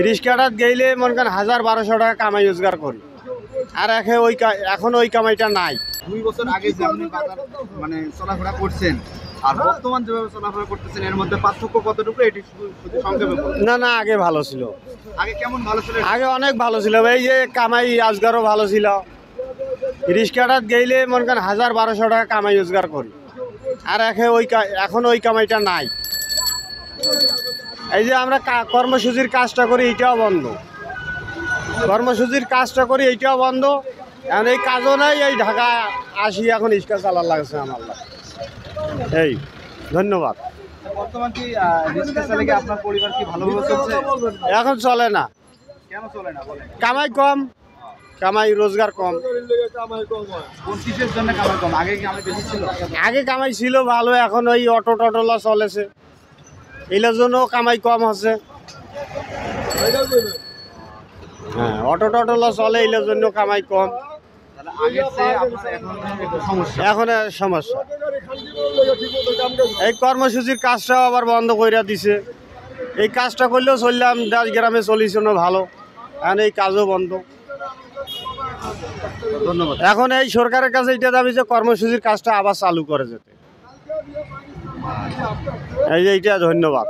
রিক্সাটাত গেলে মনে করেন 1000-1200 টাকা কামাই রোজগার করি, আর এখন ওই কামাইটা নাই। 2 বছর আগে যে আপনি বাজার মানে চলাফেরা করছেন আর বর্তমান যেভাবে চলাফেরা করতেছেন এর মধ্যে পার্থক্য কতটুকু, এটি শুধু সংক্ষেপে বলুন। না, আগে ভালো ছিল। আগে কেমন ভালো ছিল? আগে অনেক ভালো ছিল, এই যে কামাই রোজগারও ভালো ছিল। রিক্সাটাত গেলে মনে করেন 1000-1200 টাকা কামাই রোজগার করি, আর এখন ওই কামাইটা নাই। এই যে আমরা কর্মসূচির কাজটা করি, এইটাও বন্ধ। কর্মসূচির কাজটা করি, এইটাও বন্ধ। এখন এই কাজও নাই, এই ঢাকা আসি এখন রিক্সা চালার লাগছে আমার। এই ধন্যবাদ। বর্তমান কি রিক্সা চালিয়ে কি আপনার পরিবার কি ভালোভাবে চলছে? এখন চলে না। কেন চলে না বলেন? কামাই কম, কামাই রোজগার কম। কোন কিসের জন্য কামাই কম? আগে কি কামাই বেশি ছিল? আগে কামাই ছিল ভালো, এখন ওই অটো টটোলা চলেছে, এগুলোর জন্য কামাই কম হচ্ছে। হ্যাঁ, অটো টটোলা চলে, এগুলোর জন্য কামাই কম। এখন সমস্যা। এই কর্মসূচির কাজটাও আবার বন্ধ করে দিছে। এই কাজটা করলেও চললাম, 10 গ্রামে চলিছিল ভালো, এখন এই কাজও বন্ধ। ধন্যবাদ। এখন এই সরকারের কাছে এটা দাবি যে কর্মসূচির কাজটা আবার চালু করে যেতে। এইটা ধন্যবাদ।